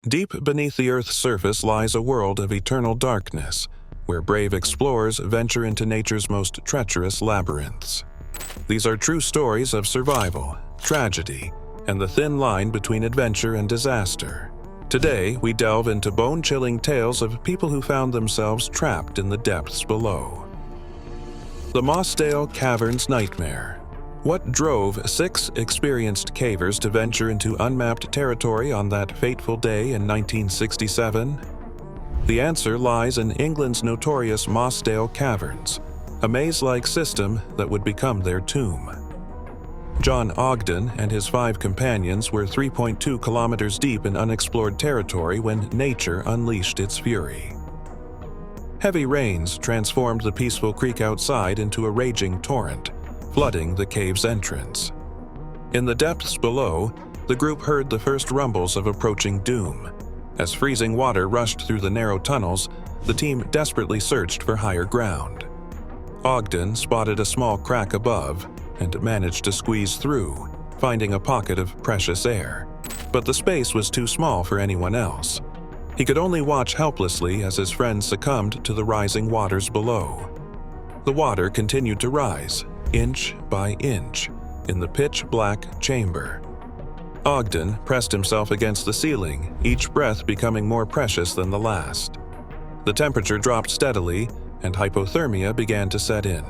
Deep beneath the Earth's surface lies a world of eternal darkness, where brave explorers venture into nature's most treacherous labyrinths. These are true stories of survival, tragedy, and the thin line between adventure and disaster. Today, we delve into bone-chilling tales of people who found themselves trapped in the depths below. The Mossdale Caverns Nightmare. What drove 6 experienced cavers to venture into unmapped territory on that fateful day in 1967? The answer lies in England's notorious Mossdale Caverns, a maze-like system that would become their tomb. John Ogden and his 5 companions were 3.2 kilometers deep in unexplored territory when nature unleashed its fury. Heavy rains transformed the peaceful creek outside into a raging torrent, flooding the cave's entrance. In the depths below, the group heard the first rumbles of approaching doom. As freezing water rushed through the narrow tunnels, the team desperately searched for higher ground. Ogden spotted a small crack above and managed to squeeze through, finding a pocket of precious air. But the space was too small for anyone else. He could only watch helplessly as his friends succumbed to the rising waters below. The water continued to rise, inch by inch, in the pitch-black chamber. Ogden pressed himself against the ceiling, each breath becoming more precious than the last. The temperature dropped steadily, and hypothermia began to set in.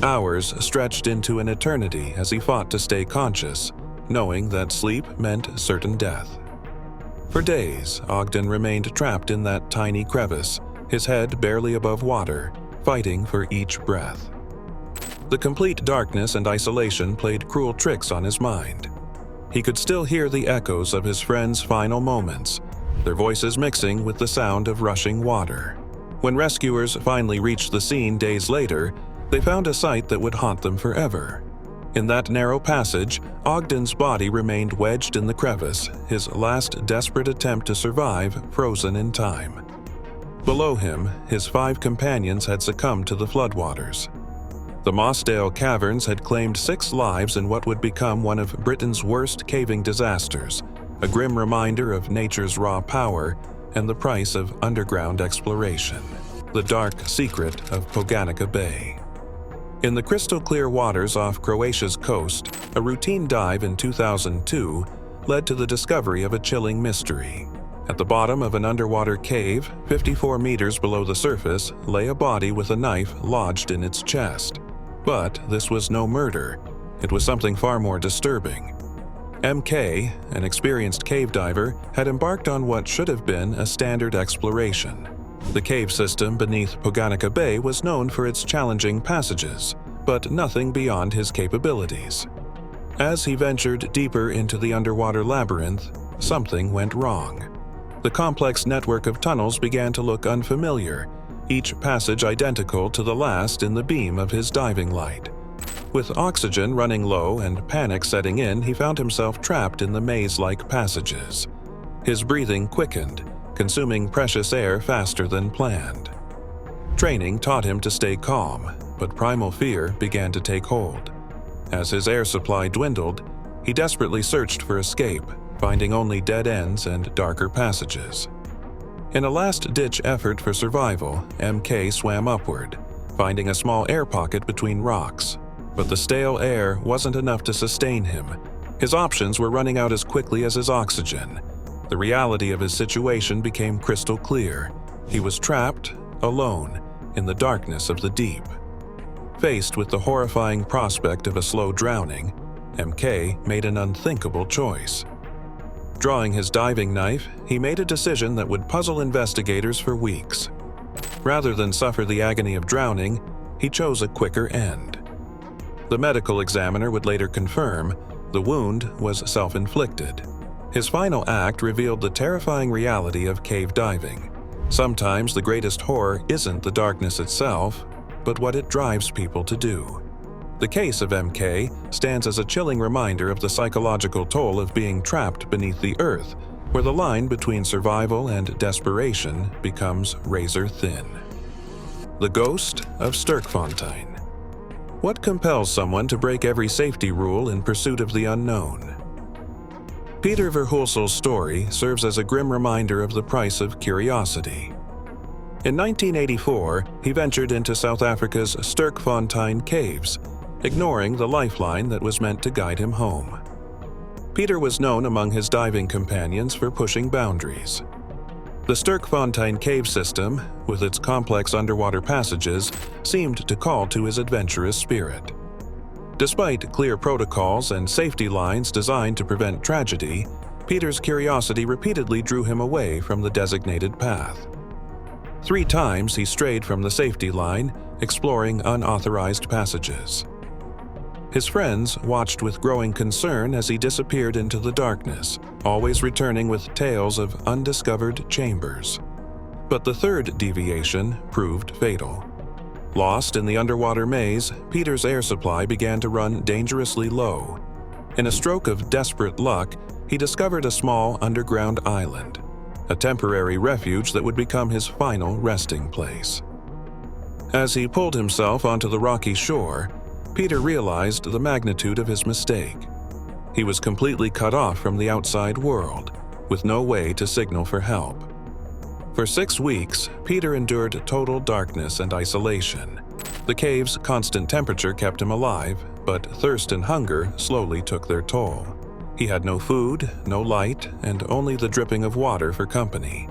Hours stretched into an eternity as he fought to stay conscious, knowing that sleep meant certain death. For days, Ogden remained trapped in that tiny crevice, his head barely above water, fighting for each breath. The complete darkness and isolation played cruel tricks on his mind. He could still hear the echoes of his friends' final moments, their voices mixing with the sound of rushing water. When rescuers finally reached the scene days later, they found a sight that would haunt them forever. In that narrow passage, Ogden's body remained wedged in the crevice, his last desperate attempt to survive frozen in time. Below him, his 5 companions had succumbed to the floodwaters. The Mossdale Caverns had claimed 6 lives in what would become one of Britain's worst caving disasters, a grim reminder of nature's raw power and the price of underground exploration. The dark secret of Poganica Bay. In the crystal-clear waters off Croatia's coast, a routine dive in 2002 led to the discovery of a chilling mystery. At the bottom of an underwater cave, 54 meters below the surface, lay a body with a knife lodged in its chest. But this was no murder. It was something far more disturbing. MK, an experienced cave diver, had embarked on what should have been a standard exploration. The cave system beneath Poganica Bay was known for its challenging passages, but nothing beyond his capabilities. As he ventured deeper into the underwater labyrinth, something went wrong. The complex network of tunnels began to look unfamiliar, each passage identical to the last in the beam of his diving light. With oxygen running low and panic setting in, he found himself trapped in the maze-like passages. His breathing quickened, consuming precious air faster than planned. Training taught him to stay calm, but primal fear began to take hold. As his air supply dwindled, he desperately searched for escape, finding only dead ends and darker passages. In a last-ditch effort for survival, MK swam upward, finding a small air pocket between rocks. But the stale air wasn't enough to sustain him. His options were running out as quickly as his oxygen. The reality of his situation became crystal clear. He was trapped, alone, in the darkness of the deep. Faced with the horrifying prospect of a slow drowning, MK made an unthinkable choice. Drawing his diving knife, he made a decision that would puzzle investigators for weeks. Rather than suffer the agony of drowning, he chose a quicker end. The medical examiner would later confirm the wound was self-inflicted. His final act revealed the terrifying reality of cave diving. Sometimes the greatest horror isn't the darkness itself, but what it drives people to do. The case of MK stands as a chilling reminder of the psychological toll of being trapped beneath the earth, where the line between survival and desperation becomes razor thin. The Ghost of Sterkfontein. What compels someone to break every safety rule in pursuit of the unknown? Peter Verhulsel's story serves as a grim reminder of the price of curiosity. In 1984, he ventured into South Africa's Sterkfontein caves, ignoring the lifeline that was meant to guide him home. Peter was known among his diving companions for pushing boundaries. The Sterkfontein cave system, with its complex underwater passages, seemed to call to his adventurous spirit. Despite clear protocols and safety lines designed to prevent tragedy, Peter's curiosity repeatedly drew him away from the designated path. 3 times he strayed from the safety line, exploring unauthorized passages. His friends watched with growing concern as he disappeared into the darkness, always returning with tales of undiscovered chambers. But the 3rd deviation proved fatal. Lost in the underwater maze, Peter's air supply began to run dangerously low. In a stroke of desperate luck, he discovered a small underground island, a temporary refuge that would become his final resting place. As he pulled himself onto the rocky shore, Peter realized the magnitude of his mistake. He was completely cut off from the outside world, with no way to signal for help. For 6 weeks, Peter endured total darkness and isolation. The cave's constant temperature kept him alive, but thirst and hunger slowly took their toll. He had no food, no light, and only the dripping of water for company.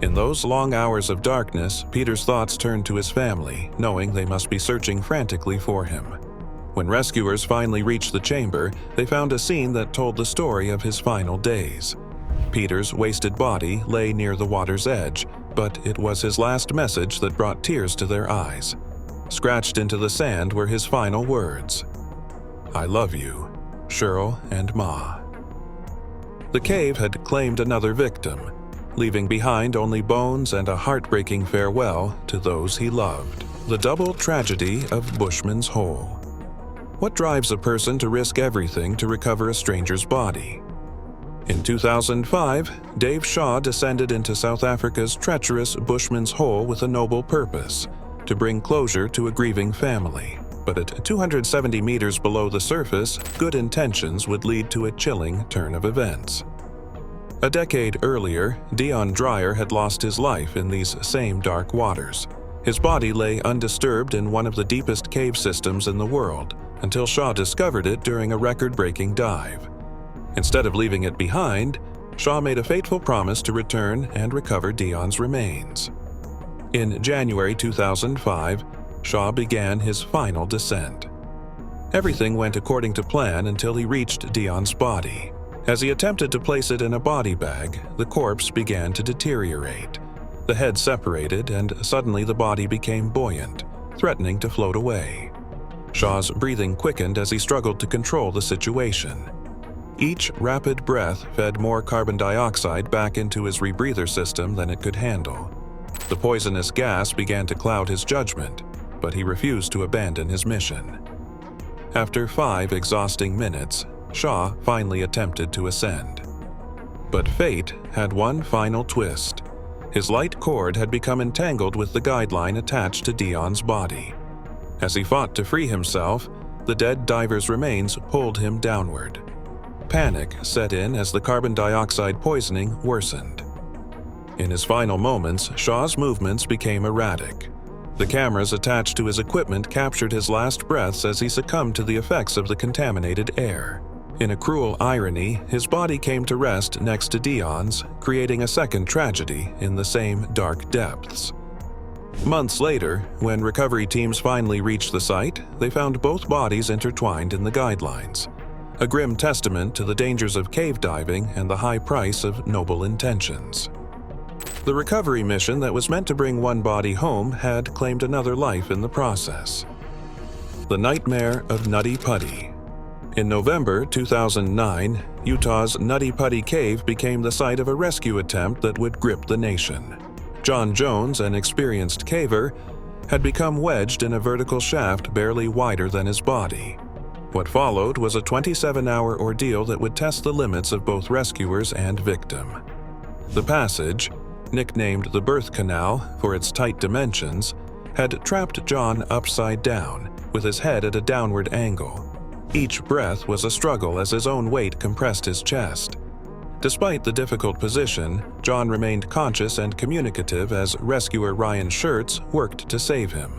In those long hours of darkness, Peter's thoughts turned to his family, knowing they must be searching frantically for him. When rescuers finally reached the chamber, they found a scene that told the story of his final days. Peter's wasted body lay near the water's edge, but it was his last message that brought tears to their eyes. Scratched into the sand were his final words: "I love you, Cheryl and Ma." The cave had claimed another victim, leaving behind only bones and a heartbreaking farewell to those he loved. The double tragedy of Bushman's Hole. What drives a person to risk everything to recover a stranger's body? In 2005, Dave Shaw descended into South Africa's treacherous Bushman's Hole with a noble purpose: to bring closure to a grieving family. But at 270 meters below the surface, good intentions would lead to a chilling turn of events. A decade earlier, Dion Dreyer had lost his life in these same dark waters. His body lay undisturbed in one of the deepest cave systems in the world, until Shaw discovered it during a record-breaking dive. Instead of leaving it behind, Shaw made a fateful promise to return and recover Dion's remains. In January 2005, Shaw began his final descent. Everything went according to plan until he reached Dion's body. As he attempted to place it in a body bag, the corpse began to deteriorate. The head separated, and suddenly the body became buoyant, threatening to float away. Shaw's breathing quickened as he struggled to control the situation. Each rapid breath fed more carbon dioxide back into his rebreather system than it could handle. The poisonous gas began to cloud his judgment, but he refused to abandon his mission. After 5 exhausting minutes, Shaw finally attempted to ascend. But fate had one final twist. His light cord had become entangled with the guideline attached to Dion's body. As he fought to free himself, the dead diver's remains pulled him downward. Panic set in as the carbon dioxide poisoning worsened. In his final moments, Shaw's movements became erratic. The cameras attached to his equipment captured his last breaths as he succumbed to the effects of the contaminated air. In a cruel irony, his body came to rest next to Dion's, creating a second tragedy in the same dark depths. Months later, when recovery teams finally reached the site, they found both bodies intertwined in the guidelines. A grim testament to the dangers of cave diving and the high price of noble intentions. The recovery mission that was meant to bring one body home had claimed another life in the process. The Nightmare of Nutty Putty. In November 2009, Utah's Nutty Putty Cave became the site of a rescue attempt that would grip the nation. John Jones, an experienced caver, had become wedged in a vertical shaft barely wider than his body. What followed was a 27-hour ordeal that would test the limits of both rescuers and victim. The passage, nicknamed the birth canal for its tight dimensions, had trapped John upside down, with his head at a downward angle. Each breath was a struggle as his own weight compressed his chest. Despite the difficult position, John remained conscious and communicative as rescuer Ryan Schertz worked to save him.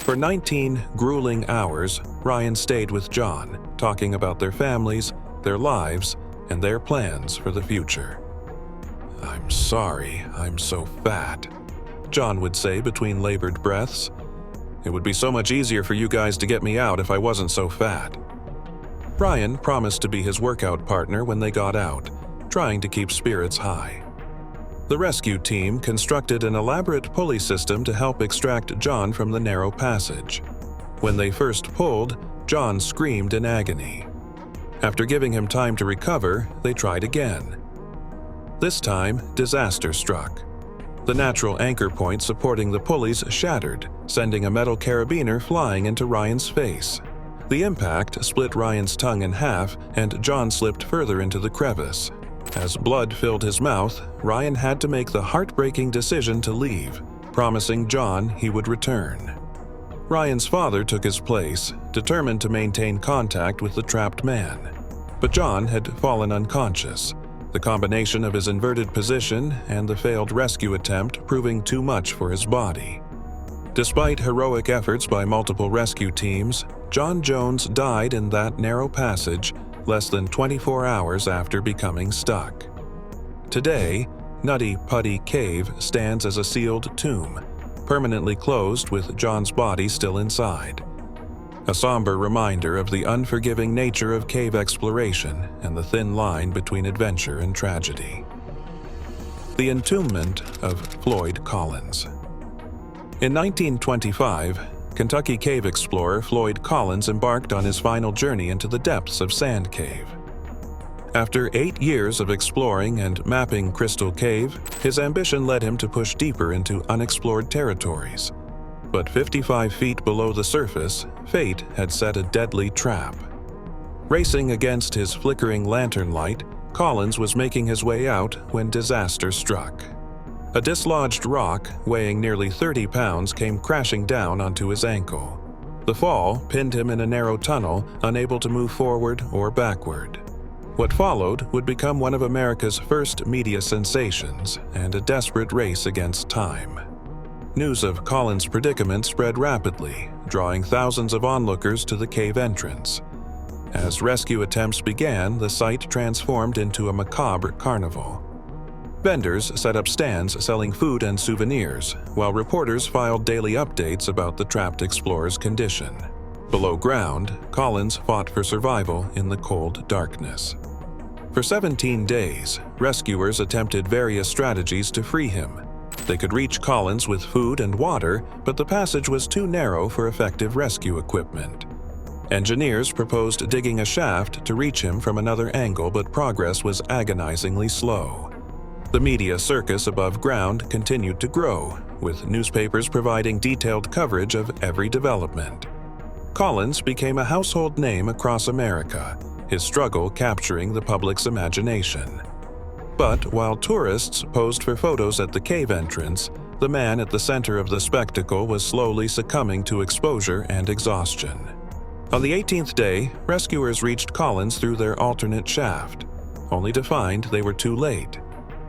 For 19 grueling hours, Ryan stayed with John, talking about their families, their lives, and their plans for the future. "I'm sorry, I'm so fat," John would say between labored breaths. "It would be so much easier for you guys to get me out if I wasn't so fat." Ryan promised to be his workout partner when they got out, trying to keep spirits high. The rescue team constructed an elaborate pulley system to help extract John from the narrow passage. When they first pulled, John screamed in agony. After giving him time to recover, they tried again. This time, disaster struck. The natural anchor point supporting the pulleys shattered, sending a metal carabiner flying into Ryan's face. The impact split Ryan's tongue in half, and John slipped further into the crevice. As blood filled his mouth, Ryan had to make the heartbreaking decision to leave, promising John he would return. Ryan's father took his place, determined to maintain contact with the trapped man. But John had fallen unconscious, the combination of his inverted position and the failed rescue attempt proving too much for his body. Despite heroic efforts by multiple rescue teams, John Jones died in that narrow passage less than 24 hours after becoming stuck. Today, Nutty Putty Cave stands as a sealed tomb, permanently closed with John's body still inside. A somber reminder of the unforgiving nature of cave exploration and the thin line between adventure and tragedy. The entombment of Floyd Collins. In 1925, Kentucky cave explorer Floyd Collins embarked on his final journey into the depths of Sand Cave. After 8 years of exploring and mapping Crystal Cave, his ambition led him to push deeper into unexplored territories. But 55 feet below the surface, fate had set a deadly trap. Racing against his flickering lantern light, Collins was making his way out when disaster struck. A dislodged rock, weighing nearly 30 pounds, came crashing down onto his ankle. The fall pinned him in a narrow tunnel, unable to move forward or backward. What followed would become one of America's first media sensations and a desperate race against time. News of Collins' predicament spread rapidly, drawing thousands of onlookers to the cave entrance. As rescue attempts began, the site transformed into a macabre carnival. Vendors set up stands selling food and souvenirs, while reporters filed daily updates about the trapped explorer's condition. Below ground, Collins fought for survival in the cold darkness. For 17 days, rescuers attempted various strategies to free him. They could reach Collins with food and water, but the passage was too narrow for effective rescue equipment. Engineers proposed digging a shaft to reach him from another angle, but progress was agonizingly slow. The media circus above ground continued to grow, with newspapers providing detailed coverage of every development. Collins became a household name across America, his struggle capturing the public's imagination. But while tourists posed for photos at the cave entrance, the man at the center of the spectacle was slowly succumbing to exposure and exhaustion. On the 18th day, rescuers reached Collins through their alternate shaft, only to find they were too late.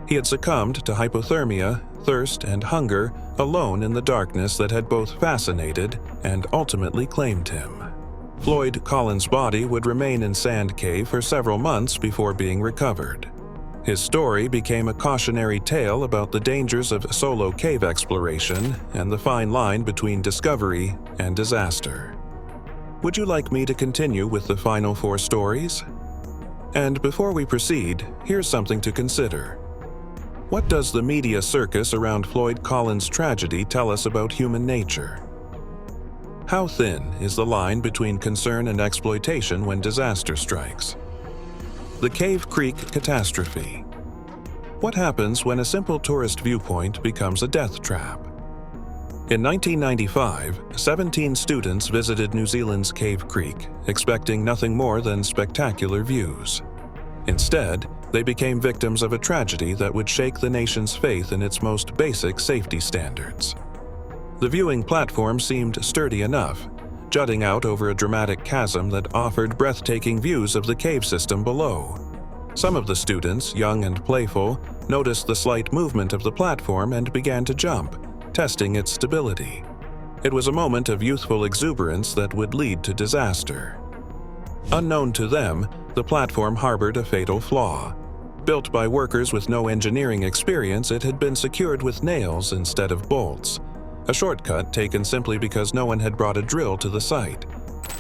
He had succumbed to hypothermia, thirst, and hunger, alone in the darkness that had both fascinated and ultimately claimed him. Floyd Collins' body would remain in Sand Cave for several months before being recovered. His story became a cautionary tale about the dangers of solo cave exploration and the fine line between discovery and disaster. Would you like me to continue with the final 4 stories? And before we proceed, here's something to consider. What does the media circus around Floyd Collins' tragedy tell us about human nature? How thin is the line between concern and exploitation when disaster strikes? The Cave Creek catastrophe. What happens when a simple tourist viewpoint becomes a death trap? In 1995, 17 students visited New Zealand's Cave Creek, expecting nothing more than spectacular views. Instead, they became victims of a tragedy that would shake the nation's faith in its most basic safety standards. The viewing platform seemed sturdy enough, jutting out over a dramatic chasm that offered breathtaking views of the cave system below. Some of the students, young and playful, noticed the slight movement of the platform and began to jump, testing its stability. It was a moment of youthful exuberance that would lead to disaster. Unknown to them, the platform harbored a fatal flaw. Built by workers with no engineering experience, it had been secured with nails instead of bolts, a shortcut taken simply because no one had brought a drill to the site.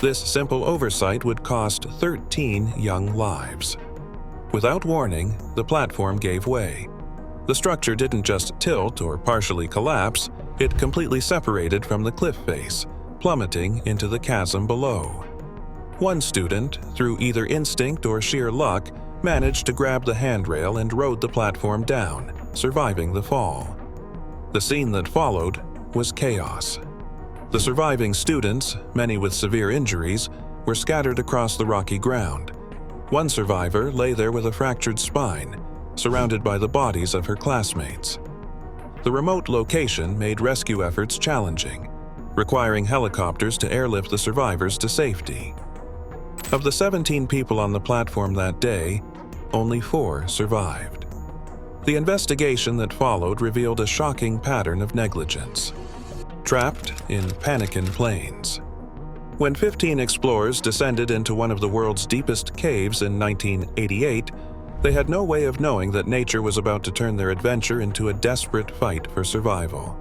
This simple oversight would cost 13 young lives. Without warning, the platform gave way. The structure didn't just tilt or partially collapse, it completely separated from the cliff face, plummeting into the chasm below. One student, through either instinct or sheer luck, managed to grab the handrail and rode the platform down, surviving the fall. The scene that followed was chaos. The surviving students, many with severe injuries, were scattered across the rocky ground. One survivor lay there with a fractured spine, surrounded by the bodies of her classmates. The remote location made rescue efforts challenging, requiring helicopters to airlift the survivors to safety. Of the 17 people on the platform that day, only 4 survived. The investigation that followed revealed a shocking pattern of negligence. Trapped in Poganica Plains. When 15 explorers descended into one of the world's deepest caves in 1988, they had no way of knowing that nature was about to turn their adventure into a desperate fight for survival.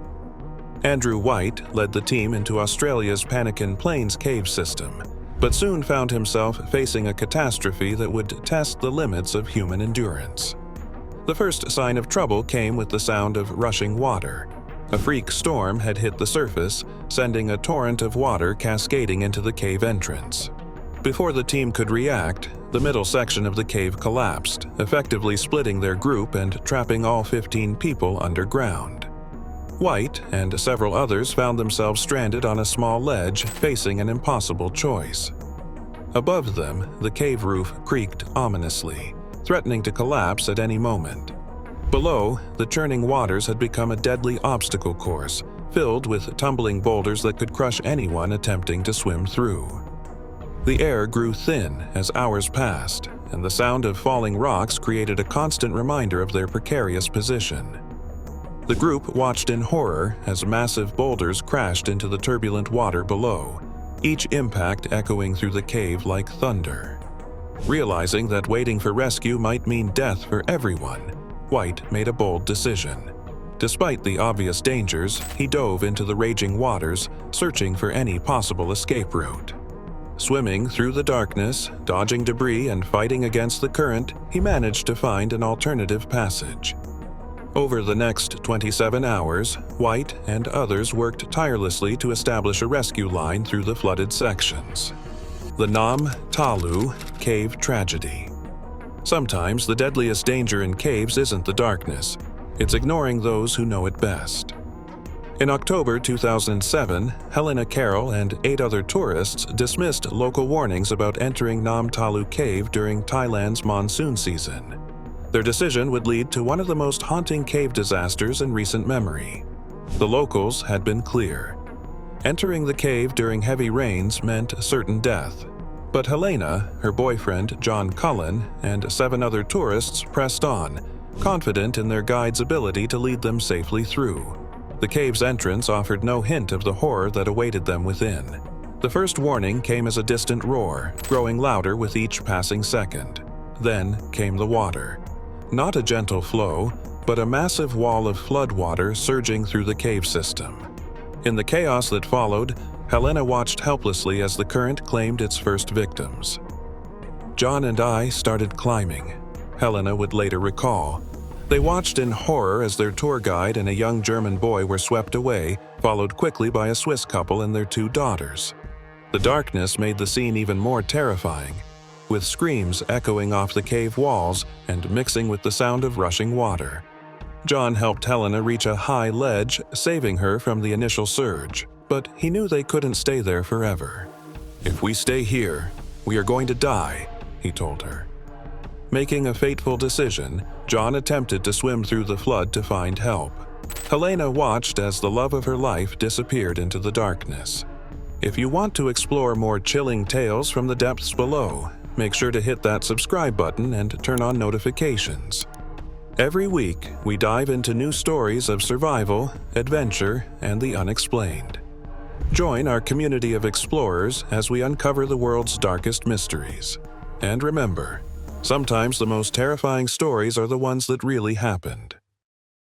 Andrew White led the team into Australia's Poganica Plains cave system, but soon found himself facing a catastrophe that would test the limits of human endurance. The first sign of trouble came with the sound of rushing water. A freak storm had hit the surface, sending a torrent of water cascading into the cave entrance. Before the team could react, the middle section of the cave collapsed, effectively splitting their group and trapping all 15 people underground. White and several others found themselves stranded on a small ledge, facing an impossible choice. Above them, the cave roof creaked ominously, threatening to collapse at any moment. Below, the churning waters had become a deadly obstacle course, filled with tumbling boulders that could crush anyone attempting to swim through. The air grew thin as hours passed, and the sound of falling rocks created a constant reminder of their precarious position. The group watched in horror as massive boulders crashed into the turbulent water below, each impact echoing through the cave like thunder. Realizing that waiting for rescue might mean death for everyone, White made a bold decision. Despite the obvious dangers, he dove into the raging waters, searching for any possible escape route. Swimming through the darkness, dodging debris and fighting against the current, he managed to find an alternative passage. Over the next 27 hours, White and others worked tirelessly to establish a rescue line through the flooded sections. The Nam Talu Cave Tragedy. Sometimes the deadliest danger in caves isn't the darkness, it's ignoring those who know it best. In October 2007, Helena Carroll and 8 other tourists dismissed local warnings about entering Nam Talu Cave during Thailand's monsoon season. Their decision would lead to one of the most haunting cave disasters in recent memory. The locals had been clear. Entering the cave during heavy rains meant certain death. But Helena, her boyfriend John Cullen, and 7 other tourists pressed on, confident in their guide's ability to lead them safely through. The cave's entrance offered no hint of the horror that awaited them within. The first warning came as a distant roar, growing louder with each passing second. Then came the water. Not a gentle flow, but a massive wall of floodwater surging through the cave system. In the chaos that followed, Helena watched helplessly as the current claimed its first victims. John and I started climbing, Helena would later recall. They watched in horror as their tour guide and a young German boy were swept away, followed quickly by a Swiss couple and their 2 daughters. The darkness made the scene even more terrifying, with screams echoing off the cave walls and mixing with the sound of rushing water. John helped Helena reach a high ledge, saving her from the initial surge, but he knew they couldn't stay there forever. "If we stay here, we are going to die," he told her. Making a fateful decision, John attempted to swim through the flood to find help. Helena watched as the love of her life disappeared into the darkness. If you want to explore more chilling tales from the depths below, make sure to hit that subscribe button and turn on notifications. Every week, we dive into new stories of survival, adventure, and the unexplained. Join our community of explorers as we uncover the world's darkest mysteries. And remember, sometimes the most terrifying stories are the ones that really happened.